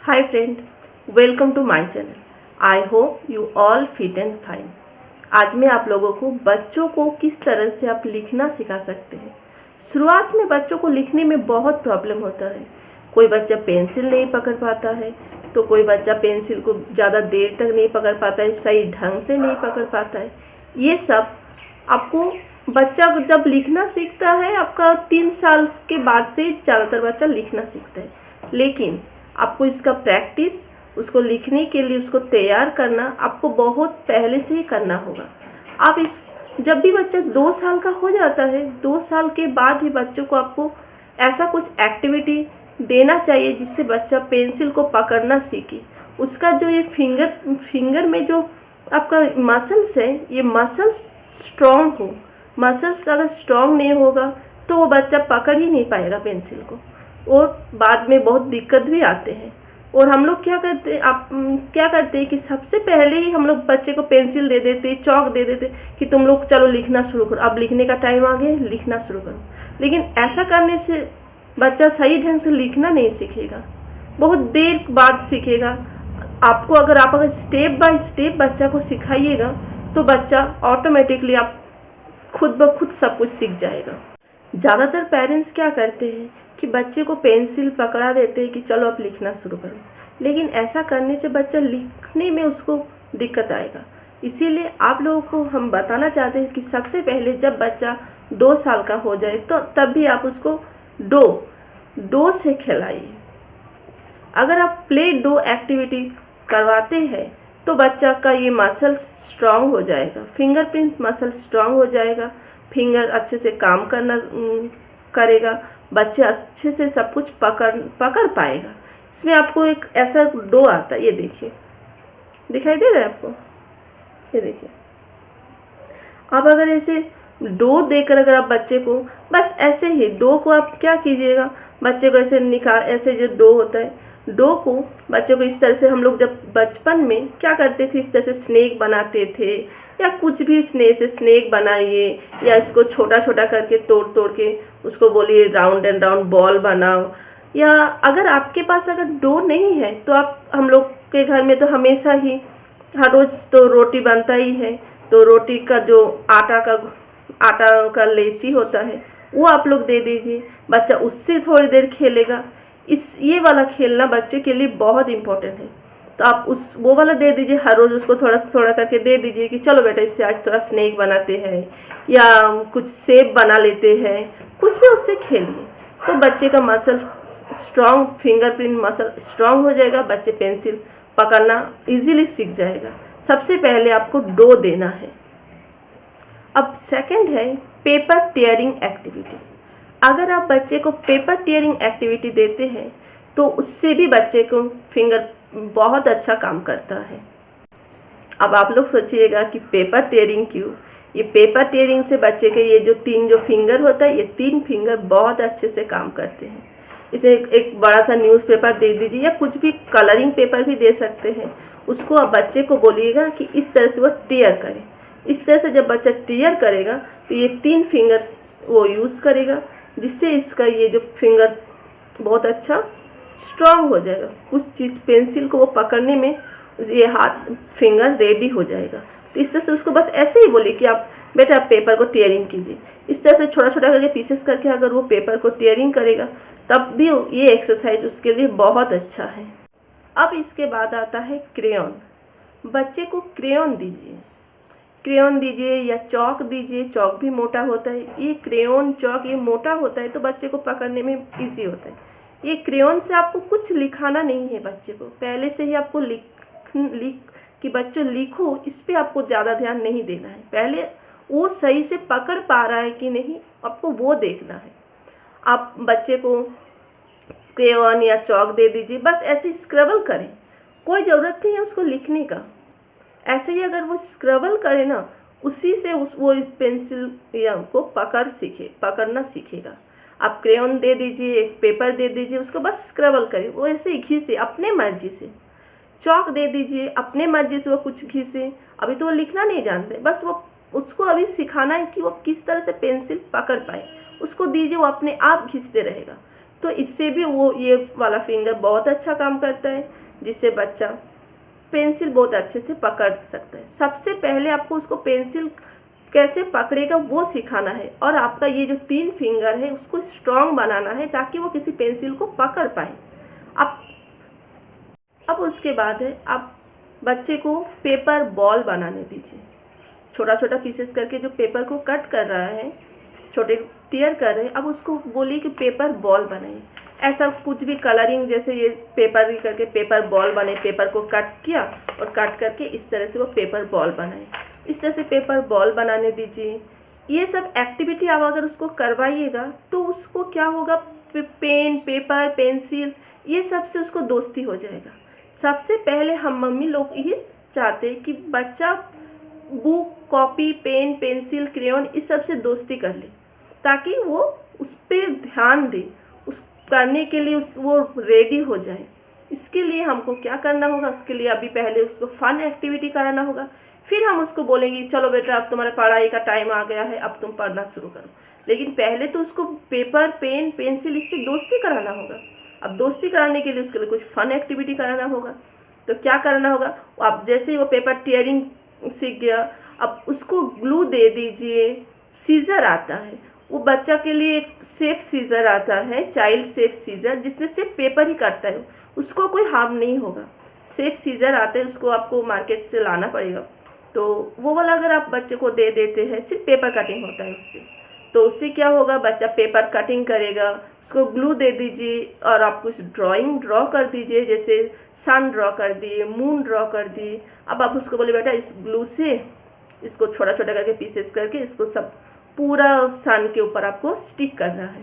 Hi friend, welcome to my channel. I hope you all fit and fine. आज मैं आप लोगों को बच्चों को किस तरह से आप लिखना सिखा सकते हैं। शुरुआत में बच्चों को लिखने में बहुत प्रॉब्लम होता है। कोई बच्चा पेंसिल नहीं पकड़ पाता है, तो कोई बच्चा पेंसिल को ज़्यादा देर तक नहीं पकड़ पाता है, सही ढंग से नहीं पकड़ पाता है। ये सब आपको बच्चा जब लिखना सीखता है, आपका 3 साल के बाद से ज़्यादातर बच्चा लिखना सीखता है, लेकिन आपको इसका प्रैक्टिस, उसको लिखने के लिए उसको तैयार करना आपको बहुत पहले से ही करना होगा। आप इस जब भी बच्चा 2 साल का हो जाता है, 2 साल के बाद ही बच्चों को आपको ऐसा कुछ एक्टिविटी देना चाहिए जिससे बच्चा पेंसिल को पकड़ना सीखे। उसका जो ये फिंगर में जो आपका मसल्स है, ये मसल्स स्ट्रॉन्ग हो। मसल्स अगर स्ट्रॉन्ग नहीं होगा तो वो बच्चा पकड़ ही नहीं पाएगा पेंसिल को, और बाद में बहुत दिक्कत भी आते हैं। और हम लोग क्या करते हैं कि सबसे पहले ही हम लोग बच्चे को पेंसिल दे देते, चौक दे देते कि तुम लोग चलो लिखना शुरू करो, अब लिखने का टाइम आ गया, लिखना शुरू करो। लेकिन ऐसा करने से बच्चा सही ढंग से लिखना नहीं सीखेगा, बहुत देर बाद सीखेगा। अगर आप स्टेप बाय स्टेप बच्चा को सिखाइएगा तो बच्चा ऑटोमेटिकली आप खुद ब खुद सब कुछ सीख जाएगा। ज़्यादातर पेरेंट्स क्या करते हैं कि बच्चे को पेंसिल पकड़ा देते हैं कि चलो अब लिखना शुरू करो, लेकिन ऐसा करने से बच्चा लिखने में उसको दिक्कत आएगा। इसीलिए आप लोगों को हम बताना चाहते हैं कि सबसे पहले जब बच्चा 2 साल का हो जाए तो तब भी आप उसको डो से खिलाइए। अगर आप प्ले डो एक्टिविटी करवाते हैं तो बच्चा का ये मसल्स स्ट्रांग हो जाएगा, फिंगरप्रिंट्स मसल स्ट्रांग हो जाएगा, फिंगर अच्छे से काम करेगा, बच्चे अच्छे से सब कुछ पकड़ पाएगा। इसमें आपको एक ऐसा डो आता है, ये देखिए, दिखाई दे रहा है आपको, ये देखिए। आप अगर ऐसे डो देकर अगर आप बच्चे को बस ऐसे ही डो को आप क्या कीजिएगा, बच्चे को ऐसे ऐसे जो डो होता है, डो को बच्चे को इस तरह से, हम लोग जब बचपन में क्या करते थे, इस तरह से स्नेक बनाते थे, या कुछ भी स्नेक बनाइए, या इसको छोटा छोटा करके तोड़ के उसको बोलिए राउंड एंड राउंड बॉल बनाओ। या अगर आपके पास अगर डो नहीं है तो हम लोग के घर में तो हमेशा ही हर रोज़ तो रोटी बनता ही है, तो रोटी का जो आटा का लेची होता है वो आप लोग दे दीजिए, बच्चा उससे थोड़ी देर खेलेगा। ये वाला खेलना बच्चे के लिए बहुत इम्पोर्टेंट है, तो आप वो वाला दे दीजिए, हर रोज़ उसको थोड़ा थोड़ा करके दे दीजिए कि चलो बेटा इससे आज थोड़ा स्नेक बनाते हैं या कुछ शेप बना लेते हैं, कुछ भी उससे खेलिए। तो बच्चे का muscle strong, fingerprint muscle strong हो जाएगा, बच्चे पेंसिल पकड़ना इजीली सीख जाएगा। सबसे पहले आपको डो देना है। अब सेकंड है पेपर टेयरिंग एक्टिविटी। अगर आप बच्चे को पेपर टेयरिंग एक्टिविटी देते हैं तो उससे भी बच्चे को फिंगर बहुत अच्छा काम करता है। अब आप लोग सोचिएगा कि पेपर टेयरिंग क्यों? ये पेपर टेयरिंग से बच्चे के ये जो 3 फिंगर होता है, ये 3 फिंगर बहुत अच्छे से काम करते हैं। इसे एक बड़ा सा न्यूज़पेपर दे दीजिए, या कुछ भी कलरिंग पेपर भी दे सकते हैं। उसको आप बच्चे को बोलिएगा कि इस तरह से वो टेयर करे। इस तरह से जब बच्चा टेयर करेगा तो ये 3 फिंगर वो यूज़ करेगा, जिससे इसका ये जो फिंगर बहुत अच्छा स्ट्रांग हो जाएगा। कुछ चीज़ पेंसिल को वो पकड़ने में ये हाथ फिंगर रेडी हो जाएगा। तो इस तरह से उसको बस ऐसे ही बोलिए कि आप बेटा पेपर को टेयरिंग कीजिए। इस तरह से छोटा छोटा करके पीसेस करके अगर वो पेपर को टेयरिंग करेगा तब भी ये एक्सरसाइज उसके लिए बहुत अच्छा है। अब इसके बाद आता है क्रेयॉन। बच्चे को क्रेयॉन दीजिए या चौक दीजिए। चौक भी मोटा होता है, ये क्रेयॉन चौक ये मोटा होता है तो बच्चे को पकड़ने में ईजी होता है। ये क्रेयॉन से आपको कुछ लिखाना नहीं है, बच्चे को पहले से ही आपको कि बच्चों लिखो, इस पर आपको ज़्यादा ध्यान नहीं देना है। पहले वो सही से पकड़ पा रहा है कि नहीं, आपको वो देखना है। आप बच्चे को क्रेयॉन या चौक दे दीजिए, बस ऐसे स्क्रबल करें, कोई ज़रूरत नहीं है उसको लिखने का। ऐसे ही अगर वो स्क्रबल करे ना, उसी से वो पेंसिल या को पकड़ना सीखेगा। आप क्रेयॉन दे दीजिए, एक पेपर दे दीजिए, उसको बस स्क्रबल करें, वो ऐसे ही घिसे अपने मर्जी से। चौक दे दीजिए, अपने मर्जी से वो कुछ घिसे। अभी तो वो लिखना नहीं जानते, बस वो उसको अभी सिखाना है कि वो किस तरह से पेंसिल पकड़ पाए। उसको दीजिए, वो अपने आप घिसते रहेगा। तो इससे भी वो ये वाला फिंगर बहुत अच्छा काम करता है, जिससे बच्चा पेंसिल बहुत अच्छे से पकड़ सकता है। सबसे पहले आपको उसको पेंसिल कैसे पकड़ेगा वो सिखाना है, और आपका ये जो 3 फिंगर है उसको स्ट्रॉन्ग बनाना है ताकि वो किसी पेंसिल को पकड़ पाए। अब उसके बाद है, आप बच्चे को पेपर बॉल बनाने दीजिए। छोटा छोटा पीसेस करके जो पेपर को कट कर रहा है, छोटे टीयर कर रहे हैं, अब उसको बोलिए कि पेपर बॉल बनाइए। ऐसा कुछ भी कलरिंग, जैसे ये पेपर करके पेपर बॉल बने, पेपर को कट किया और कट करके इस तरह से वो पेपर बॉल बनाए। इस तरह से पेपर बॉल बनाने दीजिए। ये सब एक्टिविटी आप अगर उसको करवाइएगा तो उसको क्या होगा, पेन, पेपर, पेंसिल, ये सब से उसको दोस्ती हो जाएगा। सबसे पहले हम मम्मी लोग यही चाहते हैं कि बच्चा book, copy, pen, pencil, crayon इस सब से दोस्ती कर ले, ताकि वो उस पर ध्यान दे, उस करने के लिए वो रेडी हो जाए। इसके लिए हमको क्या करना होगा, उसके लिए अभी पहले उसको फन एक्टिविटी कराना होगा। फिर हम उसको बोलेंगे चलो बेटा अब तुम्हारा पढ़ाई का टाइम आ गया है, अब तुम पढ़ना शुरू करो। लेकिन पहले तो उसको पेपर, पेन, पेंसिल इससे दोस्ती कराना होगा। अब दोस्ती कराने के लिए उसके लिए कुछ फन एक्टिविटी कराना होगा। तो क्या करना होगा, आप जैसे ही वो पेपर टीयरिंग सीख गया, अब उसको ग्लू दे दीजिए। सीजर आता है, वो बच्चा के लिए एक सेफ सीजर आता है, चाइल्ड सेफ सीजर, जिसमें सिर्फ पेपर ही करता है, उसको कोई हार्म नहीं होगा। सेफ सीजर आते हैं, उसको आपको मार्केट से लाना पड़ेगा। तो वो वाला अगर आप बच्चे को दे देते हैं, सिर्फ पेपर कटिंग होता है उससे, तो उससे क्या होगा, बच्चा पेपर कटिंग करेगा। उसको ग्लू दे दीजिए और आप कुछ ड्राइंग ड्रॉ कर दीजिए, जैसे सन ड्रॉ कर दिए, मून ड्रॉ कर दिए। अब आप उसको बोले बेटा इस ग्लू से इसको छोटा छोटा करके पीसेस करके इसको सब पूरा सन के ऊपर आपको स्टिक करना है।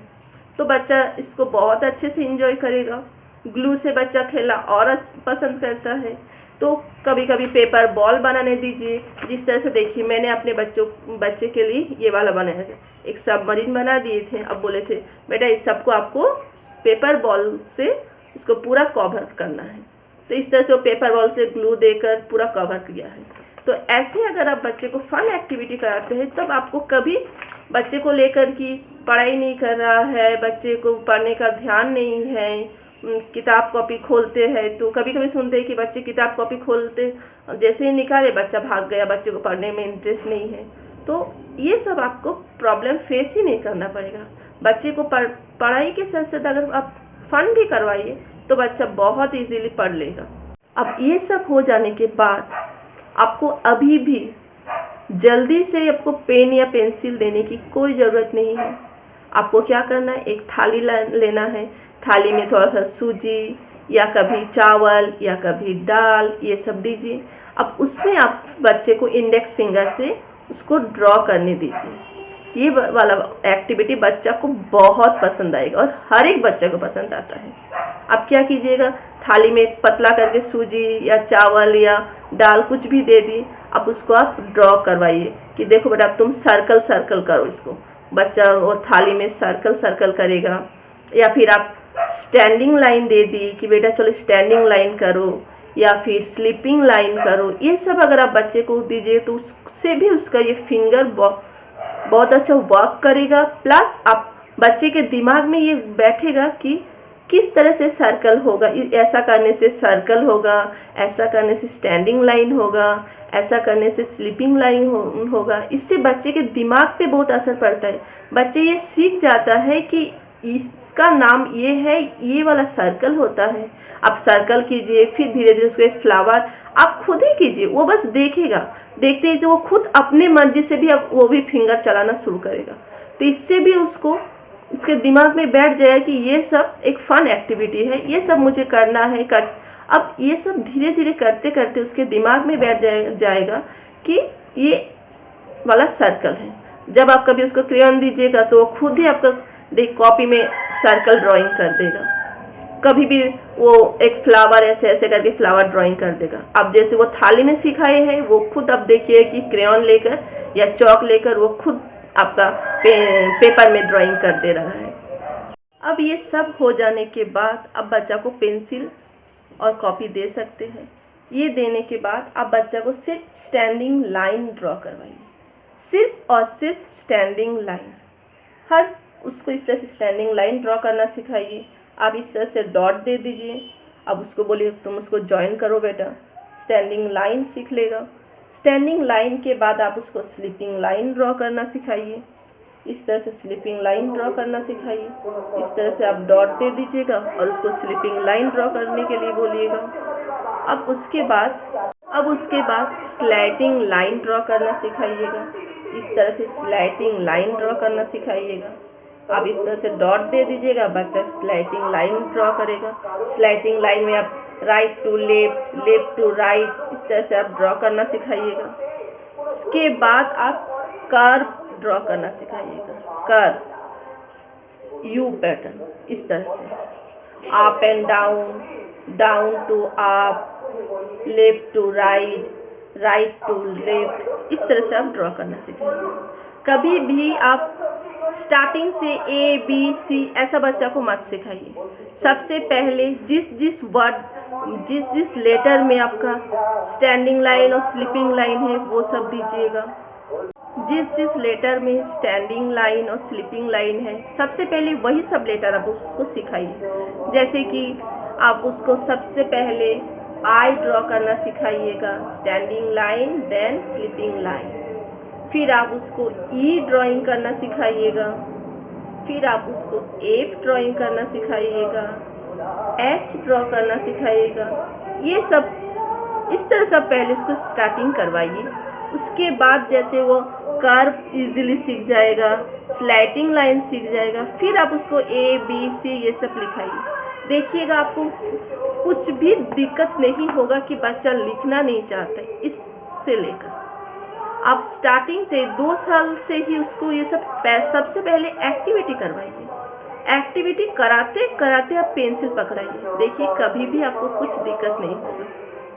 तो बच्चा इसको बहुत अच्छे से एंजॉय करेगा। ग्लू से बच्चा खेलना और पसंद करता है। तो कभी कभी पेपर बॉल बनाने दीजिए। जिस तरह से देखिए मैंने अपने बच्चे के लिए ये वाला बनाया था, एक सबमरीन बना दिए थे। अब बोले थे बेटा इस सबको आपको पेपर बॉल से उसको पूरा कवर करना है। तो इस तरह से वो पेपर बॉल से ग्लू देकर पूरा कवर किया है। तो ऐसे अगर आप बच्चे को फन एक्टिविटी कराते हैं, तब आपको कभी बच्चे को लेकर कि पढ़ाई नहीं कर रहा है, बच्चे को पढ़ने का ध्यान नहीं है, किताब कॉपी खोलते हैं, तो कभी कभी सुनते हैं कि बच्चे किताब कॉपी खोलते जैसे ही निकाले बच्चा भाग गया, बच्चे को पढ़ने में इंटरेस्ट नहीं है। तो ये सब आपको प्रॉब्लम फेस ही नहीं करना पड़ेगा। बच्चे को पढ़ाई के साथ साथ अगर आप फन भी करवाइए तो बच्चा बहुत इजीली पढ़ लेगा। अब ये सब हो जाने के बाद आपको अभी भी जल्दी से आपको पेन या पेंसिल देने की कोई ज़रूरत नहीं है। आपको क्या करना है, एक थाली लेना है। थाली में थोड़ा सा सूजी या कभी चावल या कभी दाल ये सब दीजिए। अब उसमें आप बच्चे को इंडेक्स फिंगर से उसको ड्रॉ करने दीजिए। ये वाला एक्टिविटी बच्चा को बहुत पसंद आएगा और हर एक बच्चे को पसंद आता है। अब क्या कीजिएगा, थाली में पतला करके सूजी या चावल या दाल कुछ भी दे दी। अब उसको आप ड्रॉ करवाइए कि देखो बेटा अब तुम सर्कल सर्कल करो इसको। बच्चा और थाली में सर्कल सर्कल करेगा। या फिर आप स्टैंडिंग लाइन दे दी कि बेटा चलो स्टैंडिंग लाइन करो, या फिर स्लीपिंग लाइन करो। ये सब अगर आप बच्चे को दीजिए तो उससे भी उसका ये फिंगर बहुत अच्छा वर्क करेगा। प्लस आप बच्चे के दिमाग में ये बैठेगा कि किस तरह से सर्कल होगा, ऐसा करने से सर्कल होगा, ऐसा करने से स्टैंडिंग लाइन होगा, ऐसा करने से स्लीपिंग लाइन होगा। इससे बच्चे के दिमाग पे बहुत असर पड़ता है। बच्चे ये सीख जाता है कि इसका नाम ये है, ये वाला सर्कल होता है। आप सर्कल कीजिए, फिर धीरे धीरे उसको एक फ्लावर आप खुद ही कीजिए। वो बस देखेगा, देखते ही तो वो खुद अपने मर्जी से भी अब वो भी फिंगर चलाना शुरू करेगा। तो इससे भी उसको इसके दिमाग में बैठ जाएगा कि ये सब एक फन एक्टिविटी है, ये सब मुझे करना है। अब ये सब धीरे धीरे करते करते उसके दिमाग में बैठ जाएगा कि ये वाला सर्कल है। जब आप कभी उसको क्रेयॉन दीजिएगा तो वो खुद ही आपका कॉपी में सर्कल ड्राइंग कर देगा। कभी भी वो एक फ्लावर ऐसे ऐसे करके फ्लावर ड्राइंग कर देगा। अब जैसे वो थाली में सिखाए हैं, वो खुद अब देखिए कि क्रेयॉन लेकर या चौक लेकर वो खुद आपका पेपर में ड्राइंग कर दे रहा है। अब ये सब हो जाने के बाद अब बच्चा को पेंसिल और कॉपी दे सकते हैं। ये देने के बाद आप बच्चा को सिर्फ स्टैंडिंग लाइन ड्रॉ करवाइए, सिर्फ और सिर्फ स्टैंडिंग लाइन। हर उसको इस तरह से स्टैंडिंग लाइन ड्रॉ करना सिखाइए। आप इस तरह से डॉट दे दीजिए। अब उसको बोलिए तुम उसको ज्वाइन करो बेटा। स्टैंडिंग लाइन सीख लेगा। स्टैंडिंग लाइन के बाद आप उसको स्लीपिंग लाइन ड्रॉ करना सिखाइए। इस तरह से स्लीपिंग लाइन ड्रॉ करना सिखाइए। इस तरह से आप डॉट दे दीजिएगा और उसको स्लीपिंग लाइन ड्रॉ करने के लिए बोलिएगा। अब उसके बाद स्लैटिंग लाइन ड्रॉ करना सिखाइएगा। इस तरह से स्लैटिंग लाइन ड्रॉ करना सिखाइएगा। आप इस तरह से डॉट दे दीजिएगा, बच्चा स्लैटिंग लाइन ड्रॉ करेगा। स्लैटिंग लाइन में आप right to left, left to right, इस तरह से आप ड्रॉ करना सिखाइएगा। इसके बाद आप कर्व ड्रॉ करना सिखाइएगा। कर्व, यू पैटर्न, इस तरह से up and down, down to up, left to right, right to left, इस तरह से आप ड्रॉ करना सीखेंगे। कभी भी आप स्टार्टिंग से ए बी सी ऐसा बच्चा को मत सिखाइए। सबसे पहले जिस लेटर में आपका स्टैंडिंग लाइन और स्लीपिंग लाइन है वो सब दीजिएगा। जिस लेटर में स्टैंडिंग लाइन और स्लीपिंग लाइन है सबसे पहले वही सब लेटर आप उसको सिखाइए। जैसे कि आप उसको सबसे पहले आई ड्रॉ करना सिखाइएगा, standing line then sleeping line. फिर आप उसको ई ड्राइंग करना सिखाइएगा। फिर आप उसको एफ ड्राइंग करना सिखाइएगा, एच ड्रॉ करना सिखाइएगा। ये सब इस तरह सब पहले उसको स्टार्टिंग करवाइए। उसके बाद जैसे वो कर्व इजीली सीख जाएगा, स्लैटिंग लाइन सीख जाएगा, फिर आप उसको ए बी सी ये सब लिखाइए। देखिएगा आपको कुछ भी दिक्कत नहीं होगा कि बच्चा लिखना नहीं चाहता है। इससे लेकर आप स्टार्टिंग से 2 साल से ही उसको ये सबसे पहले एक्टिविटी करवाइए। एक्टिविटी कराते कराते आप पेंसिल पकड़ाइए। देखिए कभी भी आपको कुछ दिक्कत नहीं होगा।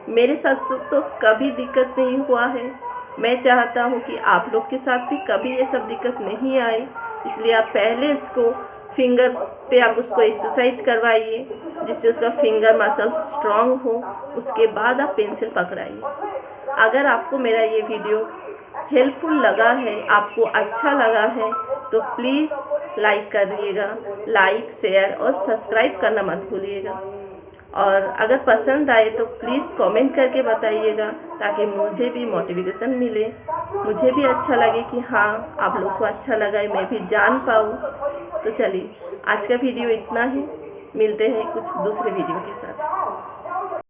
मेरे साथ तो कभी दिक्कत नहीं हुआ है। मैं चाहता हूँ कि आप लोग के साथ भी कभी ये सब दिक्कत नहीं आए। इसलिए आप पहले उसको फिंगर पे आप उसको एक्सरसाइज करवाइए जिससे उसका फिंगर मसल स्ट्रांग हो। उसके बाद आप पेंसिल पकड़ाइए। अगर आपको मेरा ये वीडियो हेल्पफुल लगा है, आपको अच्छा लगा है तो प्लीज़ लाइक करिएगा। लाइक, शेयर और सब्सक्राइब करना मत भूलिएगा। और अगर पसंद आए तो प्लीज़ कमेंट करके बताइएगा ताकि मुझे भी मोटिवेशन मिले, मुझे भी अच्छा लगे कि हाँ आप लोग को अच्छा लगा है, मैं भी जान पाऊँ। तो चलिए आज का वीडियो इतना ही, मिलते हैं कुछ दूसरे वीडियो के साथ।